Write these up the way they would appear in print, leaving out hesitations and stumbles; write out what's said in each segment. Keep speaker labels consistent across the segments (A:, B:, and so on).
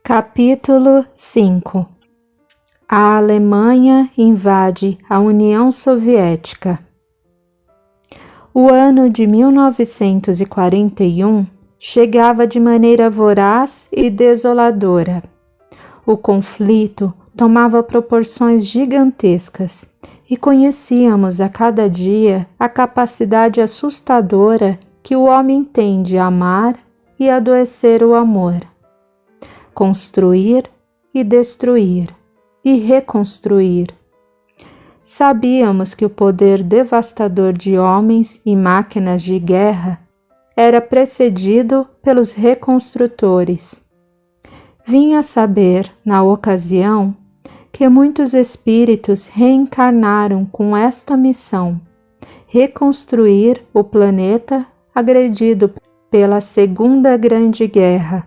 A: Capítulo 5. A Alemanha invade a União Soviética. O ano de 1941 chegava de maneira voraz e desoladora. O conflito tomava proporções gigantescas e conhecíamos a cada dia a capacidade assustadora que o homem tem de amar e adoecer o amor, construir e destruir e reconstruir. Sabíamos que o poder devastador de homens e máquinas de guerra era precedido pelos reconstrutores. Vim a saber, na ocasião, que muitos espíritos reencarnaram com esta missão: reconstruir o planeta agredido pela Segunda Grande Guerra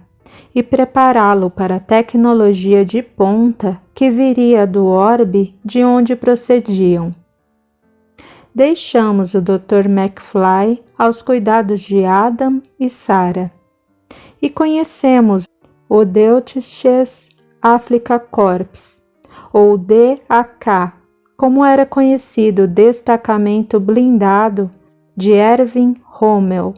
A: e prepará-lo para a tecnologia de ponta que viria do orbe de onde procediam. Deixamos o Dr. McFly aos cuidados de Adam e Sarah e conhecemos o Deutsches Afrika Korps, ou DAK, como era conhecido o destacamento blindado de Erwin Rommel.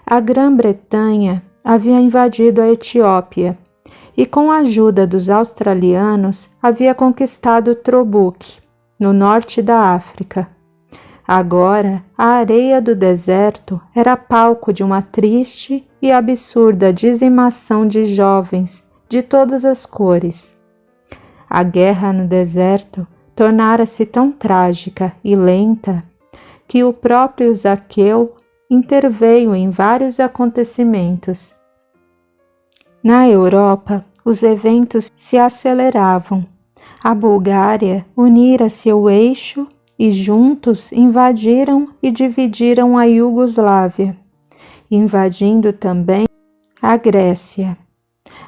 A: A Grã-Bretanha havia invadido a Etiópia e, com a ajuda dos australianos, havia conquistado Trobuk, no norte da África. Agora, a areia do deserto era palco de uma triste e absurda dizimação de jovens de todas as cores. A guerra no deserto tornara-se tão trágica e lenta que o próprio Zaqueu interveio em vários acontecimentos. Na Europa, os eventos se aceleravam. A Bulgária unira-se ao eixo e juntos invadiram e dividiram a Iugoslávia, invadindo também a Grécia.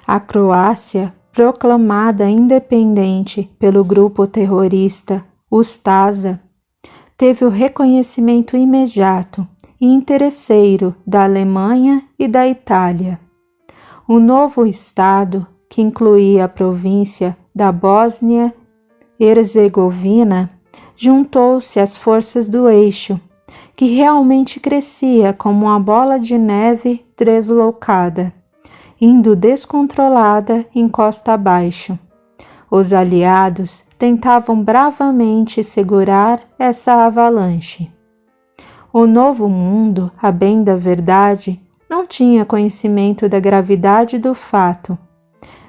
A: A Croácia, proclamada independente pelo grupo terrorista Ustasa, teve o reconhecimento imediato e interesseiro da Alemanha e da Itália. O novo Estado, que incluía a província da Bósnia-Herzegovina, juntou-se às forças do eixo, que realmente crescia como uma bola de neve deslocada, indo descontrolada em costa abaixo. Os aliados tentavam bravamente segurar essa avalanche. O Novo Mundo, a bem da verdade, não tinha conhecimento da gravidade do fato.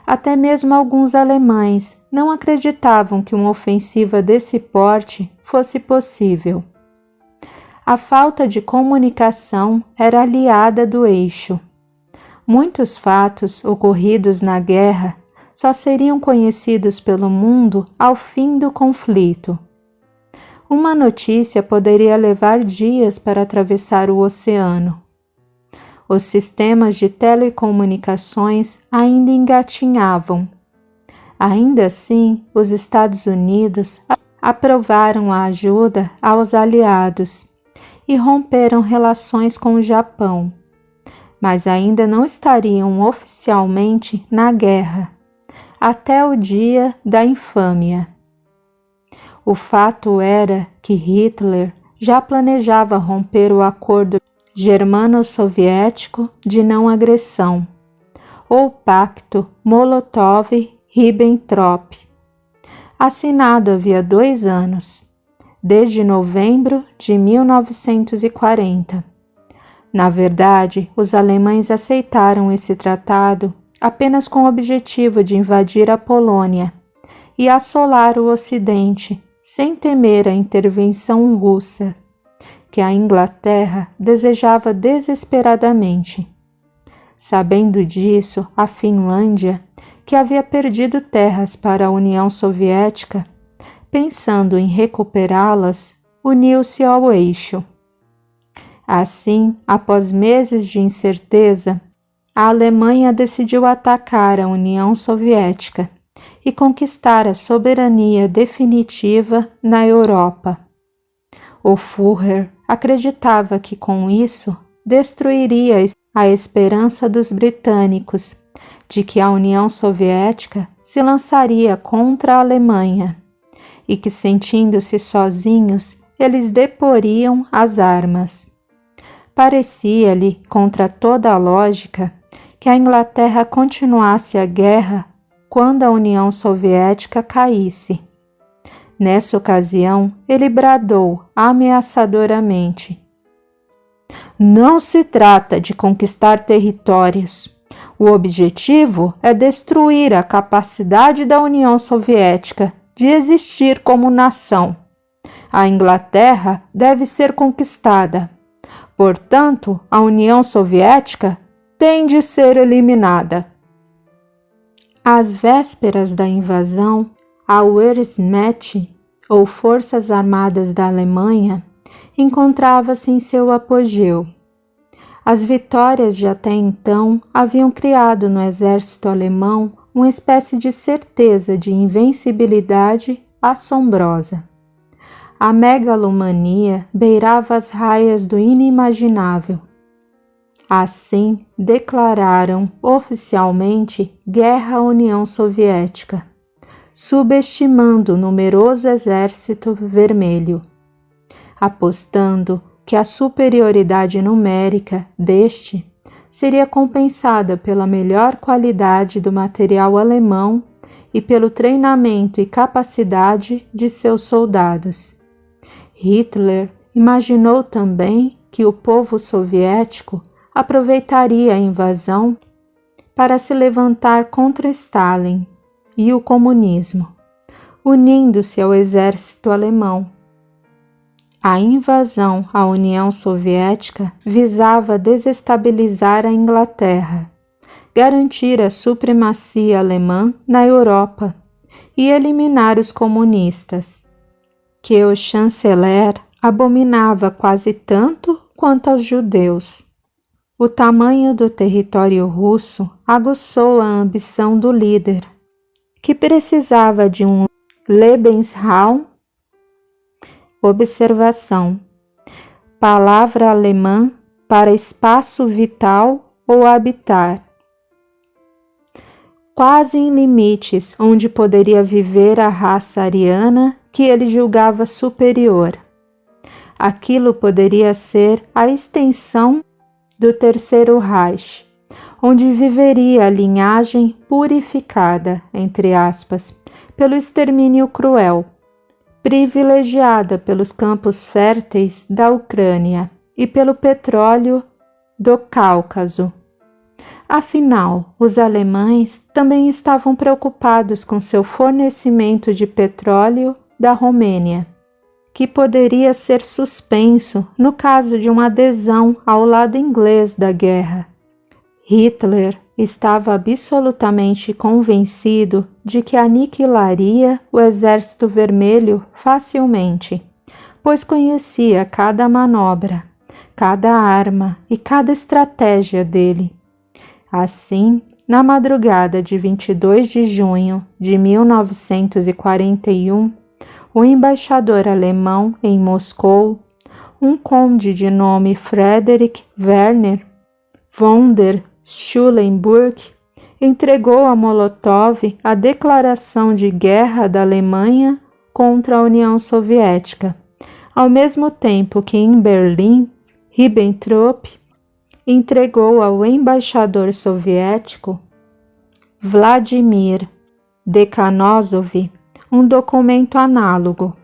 A: Até mesmo alguns alemães não acreditavam que uma ofensiva desse porte fosse possível. A falta de comunicação era aliada do eixo. Muitos fatos ocorridos na guerra só seriam conhecidos pelo mundo ao fim do conflito. Uma notícia poderia levar dias para atravessar o oceano. Os sistemas de telecomunicações ainda engatinhavam. Ainda assim, os Estados Unidos aprovaram a ajuda aos aliados e romperam relações com o Japão, mas ainda não estariam oficialmente na guerra, até o dia da infâmia. O fato era que Hitler já planejava romper o acordo germano-soviético de não agressão, ou Pacto Molotov-Ribbentrop, assinado havia 2 anos, desde novembro de 1940. Na verdade, os alemães aceitaram esse tratado apenas com o objetivo de invadir a Polônia e assolar o Ocidente, sem temer a intervenção russa, que a Inglaterra desejava desesperadamente. Sabendo disso, a Finlândia, que havia perdido terras para a União Soviética, pensando em recuperá-las, uniu-se ao eixo. Assim, após meses de incerteza, a Alemanha decidiu atacar a União Soviética e conquistar a soberania definitiva na Europa. O Führer acreditava que com isso destruiria a esperança dos britânicos de que a União Soviética se lançaria contra a Alemanha e que, sentindo-se sozinhos, eles deporiam as armas. Parecia-lhe, contra toda a lógica, que a Inglaterra continuasse a guerra quando a União Soviética caísse. Nessa ocasião, ele bradou ameaçadoramente: "Não se trata de conquistar territórios. O objetivo é destruir a capacidade da União Soviética de existir como nação. A Inglaterra deve ser conquistada. Portanto, a União Soviética tem de ser eliminada." Às vésperas da invasão, a Wehrmacht, ou Forças Armadas da Alemanha, encontrava-se em seu apogeu. As vitórias de até então haviam criado no exército alemão uma espécie de certeza de invencibilidade assombrosa. A megalomania beirava as raias do inimaginável. Assim, declararam oficialmente guerra à União Soviética, subestimando o numeroso exército vermelho, apostando que a superioridade numérica deste seria compensada pela melhor qualidade do material alemão e pelo treinamento e capacidade de seus soldados. Hitler imaginou também que o povo soviético aproveitaria a invasão para se levantar contra Stalin e o comunismo, unindo-se ao exército alemão. A invasão à União Soviética visava desestabilizar a Inglaterra, garantir a supremacia alemã na Europa e eliminar os comunistas, que o chanceler abominava quase tanto quanto aos judeus. O tamanho do território russo aguçou a ambição do líder, que precisava de um Lebensraum. Observação: palavra alemã para espaço vital ou habitar. Quase em limites onde poderia viver a raça ariana que ele julgava superior. Aquilo poderia ser a extensão do Terceiro Reich, onde viveria a linhagem purificada, entre aspas, pelo extermínio cruel, privilegiada pelos campos férteis da Ucrânia e pelo petróleo do Cáucaso. Afinal, os alemães também estavam preocupados com seu fornecimento de petróleo da Romênia, que poderia ser suspenso no caso de uma adesão ao lado inglês da guerra. Hitler estava absolutamente convencido de que aniquilaria o Exército Vermelho facilmente, pois conhecia cada manobra, cada arma e cada estratégia dele. Assim, na madrugada de 22 de junho de 1941, o embaixador alemão em Moscou, um conde de nome Friedrich Werner von der Schulenburg, entregou a Molotov a declaração de guerra da Alemanha contra a União Soviética, ao mesmo tempo que em Berlim, Ribbentrop entregou ao embaixador soviético Vladimir Dekhanovsky um documento análogo.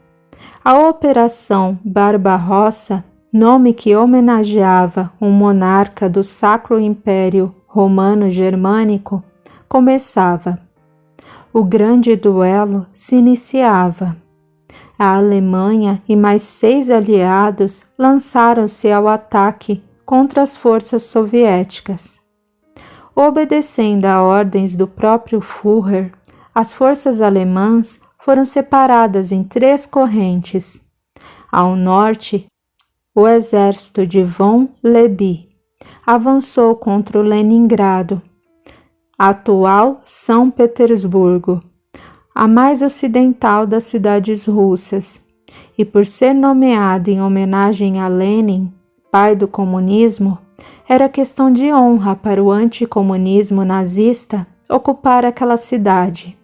A: A Operação Barbarossa, nome que homenageava um monarca do Sacro Império Romano-Germânico, começava. O grande duelo se iniciava. A Alemanha e mais 6 aliados lançaram-se ao ataque contra as forças soviéticas. Obedecendo a ordens do próprio Führer, as forças alemãs foram separadas em 3 correntes. Ao norte, o exército de von Lebie avançou contra o Leningrado, atual São Petersburgo, a mais ocidental das cidades russas, e por ser nomeado em homenagem a Lenin, pai do comunismo, era questão de honra para o anticomunismo nazista ocupar aquela cidade.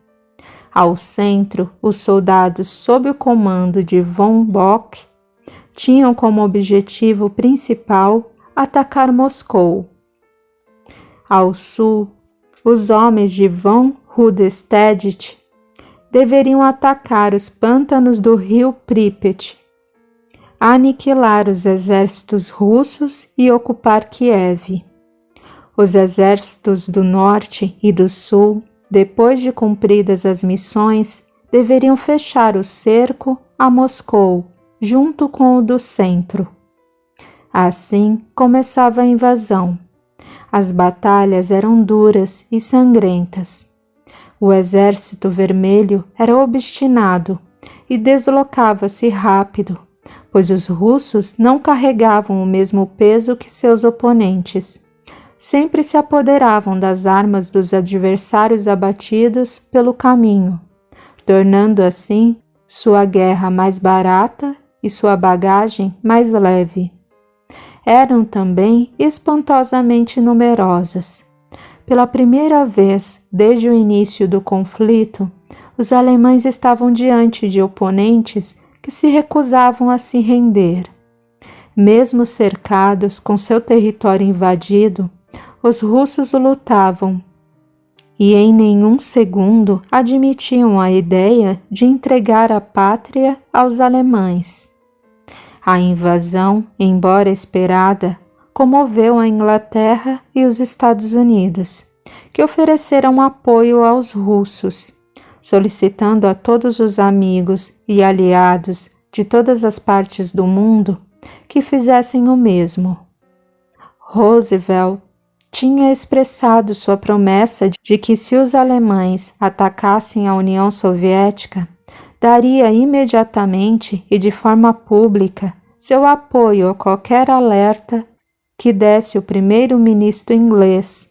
A: Ao centro, os soldados sob o comando de von Bock tinham como objetivo principal atacar Moscou. Ao sul, os homens de von Rundstedt deveriam atacar os pântanos do rio Pripyat, aniquilar os exércitos russos e ocupar Kiev. Os exércitos do norte e do sul, depois de cumpridas as missões, deveriam fechar o cerco a Moscou, junto com o do centro. Assim começava a invasão. As batalhas eram duras e sangrentas. O exército vermelho era obstinado e deslocava-se rápido, pois os russos não carregavam o mesmo peso que seus oponentes. Sempre se apoderavam das armas dos adversários abatidos pelo caminho, tornando assim sua guerra mais barata e sua bagagem mais leve. Eram também espantosamente numerosos. Pela primeira vez desde o início do conflito, os alemães estavam diante de oponentes que se recusavam a se render. Mesmo cercados com seu território invadido, os russos lutavam e em nenhum segundo admitiam a ideia de entregar a pátria aos alemães. A invasão, embora esperada, comoveu a Inglaterra e os Estados Unidos, que ofereceram apoio aos russos, solicitando a todos os amigos e aliados de todas as partes do mundo que fizessem o mesmo. Roosevelt tinha expressado sua promessa de que se os alemães atacassem a União Soviética, daria imediatamente e de forma pública seu apoio a qualquer alerta que desse o primeiro-ministro inglês,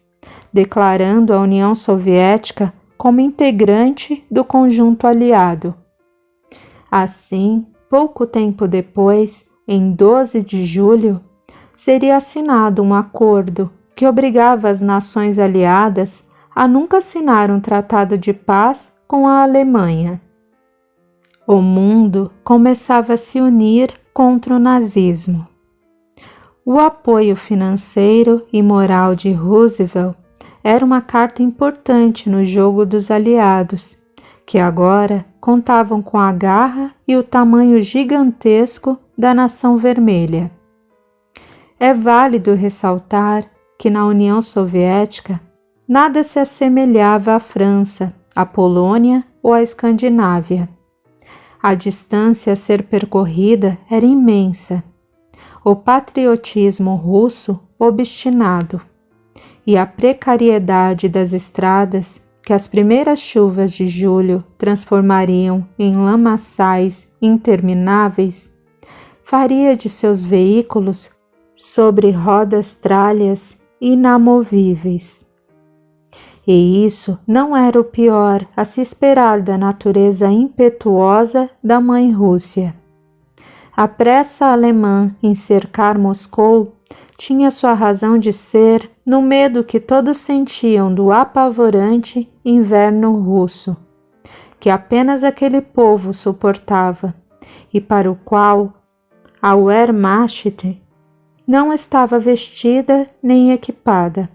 A: declarando a União Soviética como integrante do conjunto aliado. Assim, pouco tempo depois, em 12 de julho, seria assinado um acordo que obrigava as nações aliadas a nunca assinar um tratado de paz com a Alemanha. O mundo começava a se unir contra o nazismo. O apoio financeiro e moral de Roosevelt era uma carta importante no jogo dos aliados, que agora contavam com a garra e o tamanho gigantesco da nação vermelha. É válido ressaltar que na União Soviética nada se assemelhava à França, à Polônia ou à Escandinávia. A distância a ser percorrida era imensa. O patriotismo russo obstinado e a precariedade das estradas que as primeiras chuvas de julho transformariam em lamaçais intermináveis, faria de seus veículos sobre rodas tralhas inamovíveis. E isso não era o pior a se esperar da natureza impetuosa da mãe Rússia. A pressa alemã em cercar Moscou tinha sua razão de ser no medo que todos sentiam do apavorante inverno russo, que apenas aquele povo suportava e para o qual a Wehrmacht não estava vestida nem equipada.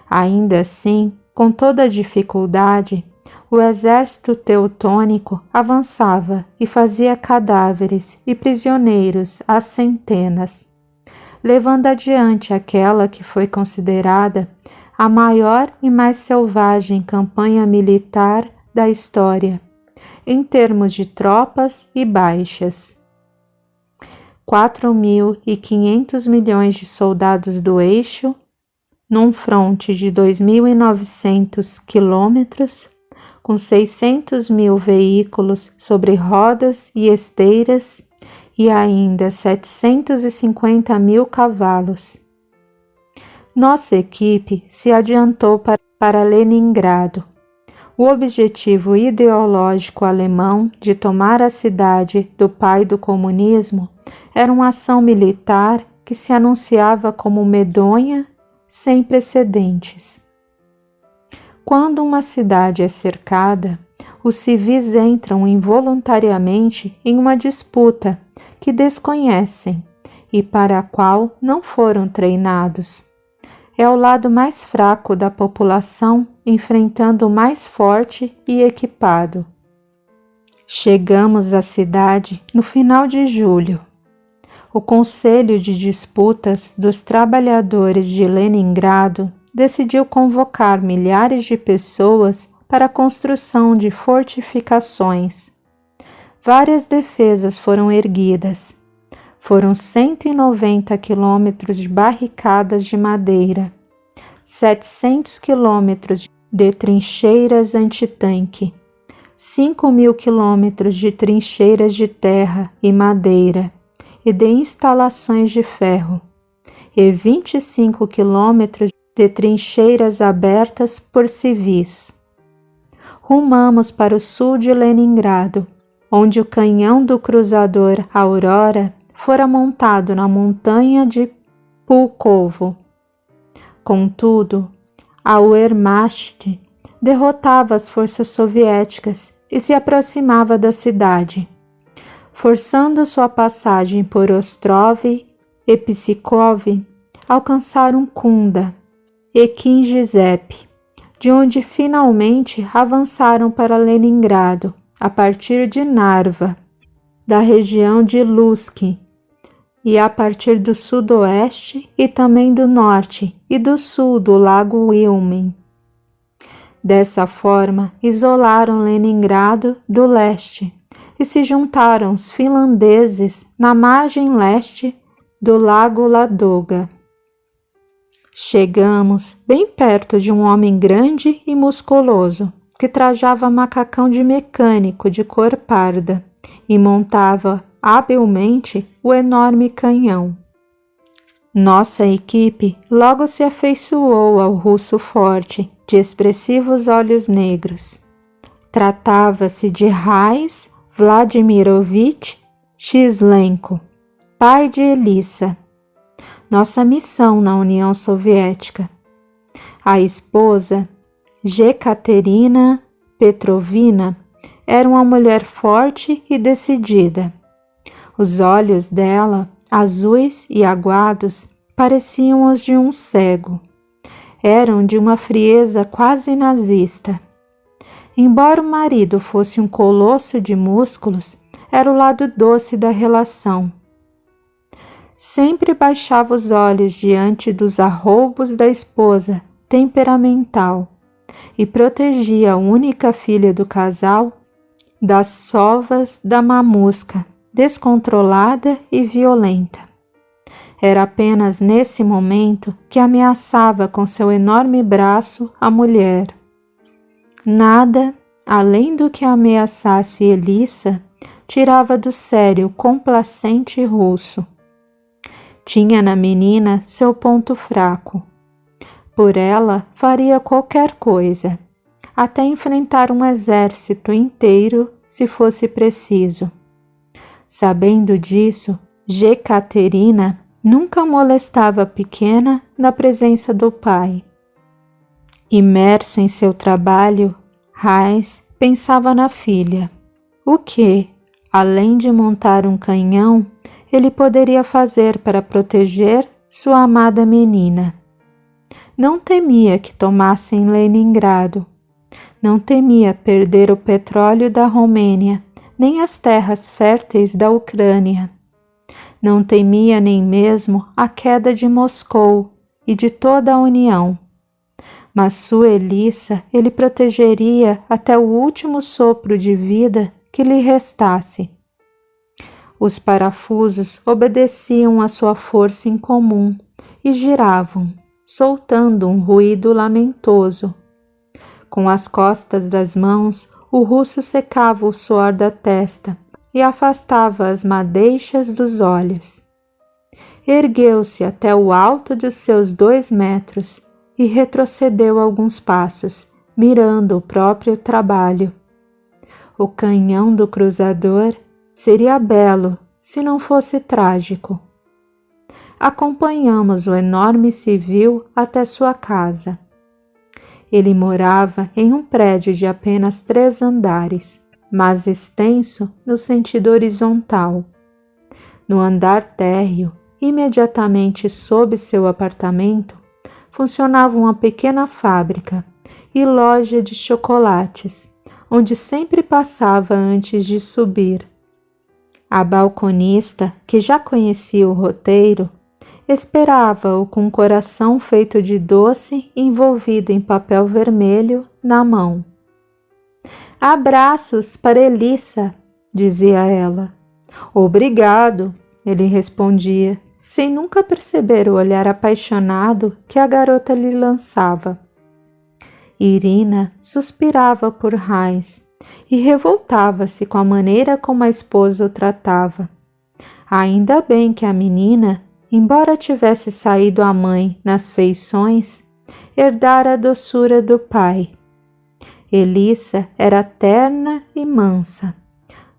A: Ainda assim, com toda a dificuldade, o exército teutônico avançava e fazia cadáveres e prisioneiros às centenas, levando adiante aquela que foi considerada a maior e mais selvagem campanha militar da história, em termos de tropas e baixas. 4.500 milhões de soldados do eixo, num fronte de 2.900 quilômetros, com 600 mil veículos sobre rodas e esteiras e ainda 750 mil cavalos. Nossa equipe se adiantou para Leningrado. O objetivo ideológico alemão de tomar a cidade do pai do comunismo era uma ação militar que se anunciava como medonha, sem precedentes. quando uma cidade é cercada, os civis entram involuntariamente em uma disputa que desconhecem e para a qual não foram treinados. É o lado mais fraco da população enfrentando o mais forte e equipado. Chegamos à cidade no final de julho. O Conselho de Disputas dos Trabalhadores de Leningrado decidiu convocar milhares de pessoas para a construção de fortificações. Várias defesas foram erguidas. Foram 190 quilômetros de barricadas de madeira, 700 quilômetros de trincheiras antitanque, 5.000 quilômetros de trincheiras de terra e madeira e de instalações de ferro, e 25 quilômetros de trincheiras abertas por civis. Rumamos para o sul de Leningrado, onde o canhão do cruzador Aurora fora montado na montanha de Pulkovo. Contudo, a Wehrmacht derrotava as forças soviéticas e se aproximava da cidade, forçando sua passagem por Ostrov e Pskov, alcançaram Kunda e Kingisepp, de onde finalmente avançaram para Leningrado, a partir de Narva, da região de Lutsk, e a partir do sudoeste e também do norte e do sul do lago Ilmen. Dessa forma, isolaram Leningrado do leste e se juntaram os finlandeses na margem leste do lago Ladoga. Chegamos bem perto de um homem grande e musculoso que trajava macacão de mecânico de cor parda e montava habilmente o enorme canhão. Nossa equipe logo se afeiçoou ao russo forte, de expressivos olhos negros. Tratava-se de Rais Vladimirovich Chislenko, pai de Elissa, nossa missão na União Soviética. A esposa, Yekaterina Petrovna, era uma mulher forte e decidida. Os olhos dela, azuis e aguados, pareciam os de um cego. Eram de uma frieza quase nazista. Embora o marido fosse um colosso de músculos, era o lado doce da relação. Sempre baixava os olhos diante dos arroubos da esposa temperamental e protegia a única filha do casal das sovas da mamusca, descontrolada e violenta. Era apenas nesse momento que ameaçava com seu enorme braço a mulher. Nada, além do que ameaçasse Elissa, tirava do sério complacente russo. Tinha na menina seu ponto fraco. Por ela faria qualquer coisa, até enfrentar um exército inteiro se fosse preciso. Sabendo disso, Yekaterina nunca molestava a pequena na presença do pai. Imerso em seu trabalho, Rais pensava na filha. O que, além de montar um canhão, ele poderia fazer para proteger sua amada menina? Não temia que tomassem Leningrado. Não temia perder o petróleo da Romênia, nem as terras férteis da Ucrânia. Não temia nem mesmo a queda de Moscou e de toda a União. Mas sua Elissa ele protegeria até o último sopro de vida que lhe restasse. Os parafusos obedeciam à sua força incomum e giravam, soltando um ruído lamentoso. Com as costas das mãos, o russo secava o suor da testa e afastava as madeixas dos olhos. Ergueu-se até o alto de seus 2 metros e retrocedeu alguns passos, mirando o próprio trabalho. O canhão do cruzador seria belo se não fosse trágico. Acompanhamos o enorme civil até sua casa. Ele morava em um prédio de apenas 3 andares, mas extenso no sentido horizontal. No andar térreo, imediatamente sob seu apartamento, funcionava uma pequena fábrica e loja de chocolates, onde sempre passava antes de subir. A balconista, que já conhecia o roteiro, esperava-o com o coração feito de doce envolvido em papel vermelho na mão. "Abraços para Elissa", dizia ela. "Obrigado", ele respondia, sem nunca perceber o olhar apaixonado que a garota lhe lançava. Irina suspirava por Heinz e revoltava-se com a maneira como a esposa o tratava. Ainda bem que a menina, embora tivesse saído a mãe nas feições, herdara a doçura do pai. Elissa era terna e mansa,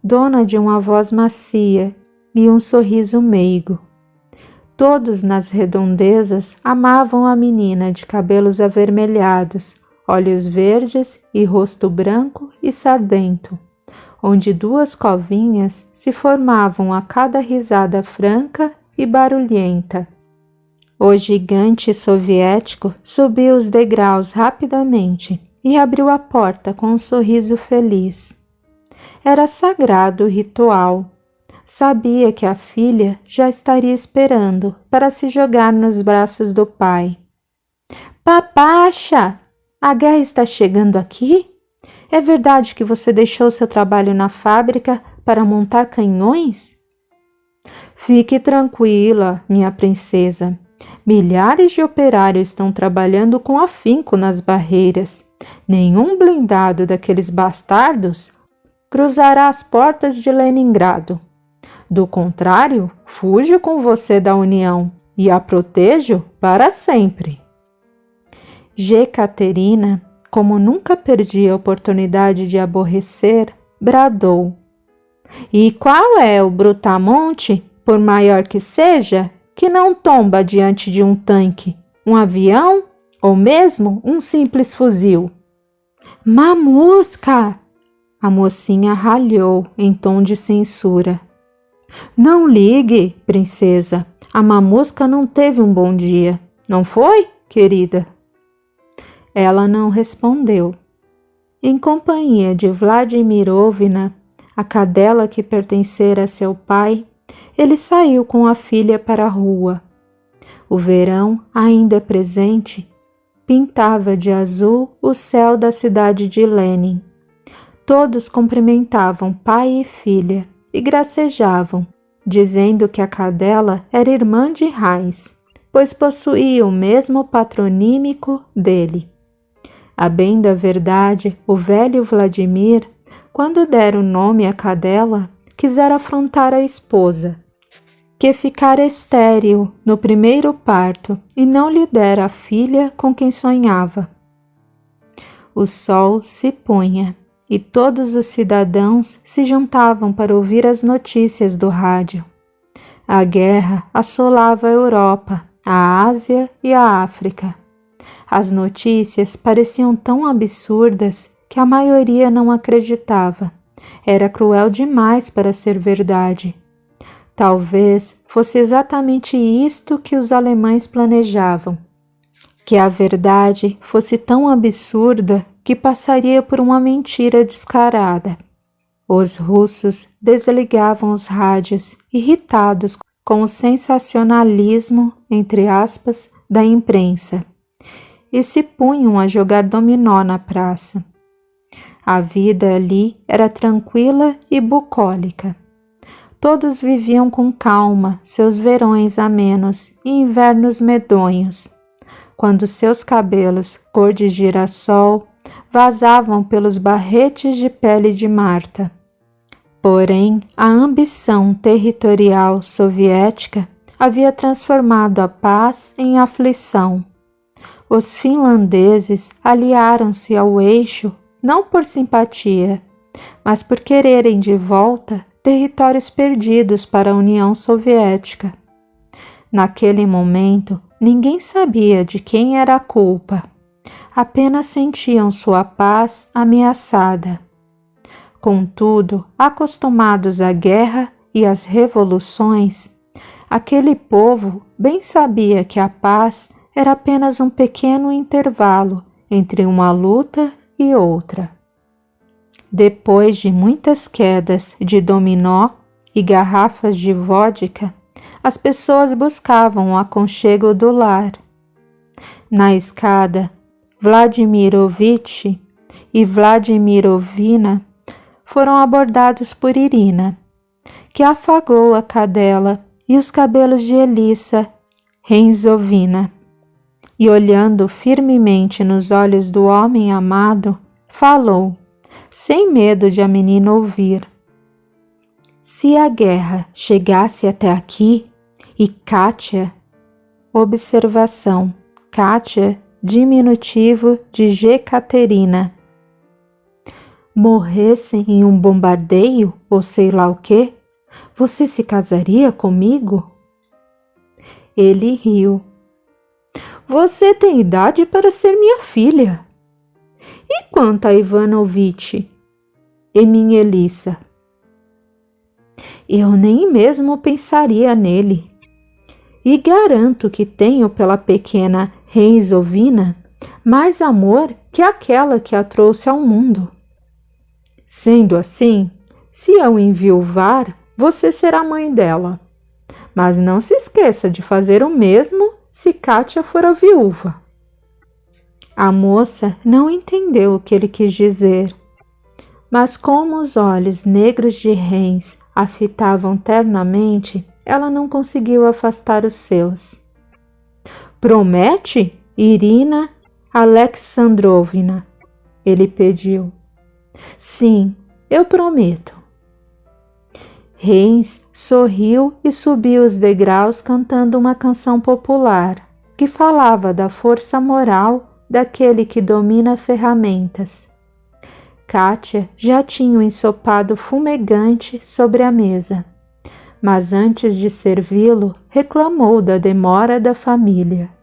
A: dona de uma voz macia e um sorriso meigo. Todos nas redondezas amavam a menina de cabelos avermelhados, olhos verdes e rosto branco e sardento, onde 2 covinhas se formavam a cada risada franca e barulhenta. O gigante soviético subiu os degraus rapidamente e abriu a porta com um sorriso feliz. Era sagrado o ritual. Sabia que a filha já estaria esperando para se jogar nos braços do pai. "Papacha, a guerra está chegando aqui? É verdade que você deixou seu trabalho na fábrica para montar canhões?" "Fique tranquila, minha princesa. Milhares de operários estão trabalhando com afinco nas barreiras. Nenhum blindado daqueles bastardos cruzará as portas de Leningrado. Do contrário, fujo com você da União e a protejo para sempre." Jekaterina, como nunca perdia a oportunidade de aborrecer, bradou: "E qual é o brutamonte, por maior que seja, que não tomba diante de um tanque, um avião ou mesmo um simples fuzil?" "Mamusca!" A mocinha ralhou em tom de censura. "Não ligue, princesa. A mamusca não teve um bom dia, não foi, querida?" Ela não respondeu. Em companhia de Vladimirovna, a cadela que pertencera a seu pai, ele saiu com a filha para a rua. O verão, ainda presente, pintava de azul o céu da cidade de Lenin. Todos cumprimentavam pai e filha e gracejavam, dizendo que a cadela era irmã de Heinz, pois possuía o mesmo patronímico dele. A bem da verdade, o velho Vladimir, quando dera o nome à cadela, quisera afrontar a esposa, que ficara estéril no primeiro parto e não lhe dera a filha com quem sonhava. O sol se punha e todos os cidadãos se juntavam para ouvir as notícias do rádio. A guerra assolava a Europa, a Ásia e a África. As notícias pareciam tão absurdas que a maioria não acreditava. Era cruel demais para ser verdade. Talvez fosse exatamente isto que os alemães planejavam: que a verdade fosse tão absurda que passaria por uma mentira descarada. Os russos desligavam os rádios, irritados com o sensacionalismo, entre aspas, da imprensa, e se punham a jogar dominó na praça. A vida ali era tranquila e bucólica. Todos viviam com calma seus verões amenos e invernos medonhos, quando seus cabelos, cor de girassol, vazavam pelos barretes de pele de Marta. Porém, a ambição territorial soviética havia transformado a paz em aflição. Os finlandeses aliaram-se ao eixo não por simpatia, mas por quererem de volta territórios perdidos para a União Soviética. Naquele momento, ninguém sabia de quem era a culpa. apenas sentiam sua paz ameaçada. Contudo, acostumados à guerra e às revoluções, aquele povo bem sabia que a paz era apenas um pequeno intervalo entre uma luta e outra. Depois de muitas quedas de dominó e garrafas de vodka, as pessoas buscavam o aconchego do lar. Na escada, Vladimirovitch e Vladimirovna foram abordados por Irina, que afagou a cadela e os cabelos de Elissa Renzovina, e olhando firmemente nos olhos do homem amado, falou, sem medo de a menina ouvir. Se a guerra chegasse até aqui e Kátia, observação, Kátia, diminutivo de Jekaterina, morressem em um bombardeio ou sei lá o quê, você se casaria comigo? Ele riu. Você tem idade para ser minha filha. E quanto a Ivanovitch e minha Elissa? Eu nem mesmo pensaria nele. E garanto que tenho pela pequena Renzovina mais amor que aquela que a trouxe ao mundo. Sendo assim, se eu enviuvar, você será mãe dela. Mas não se esqueça de fazer o mesmo se Kátia for a viúva. A moça não entendeu o que ele quis dizer, mas como os olhos negros de Renz a fitavam ternamente, ela não conseguiu afastar os seus. Promete, Irina Alexandrovna? Ele pediu. Sim, eu prometo. Renz sorriu e subiu os degraus cantando uma canção popular que falava da força moral daquele que domina ferramentas. Kátia já tinha um ensopado fumegante sobre a mesa, mas antes de servi-lo, reclamou da demora da família.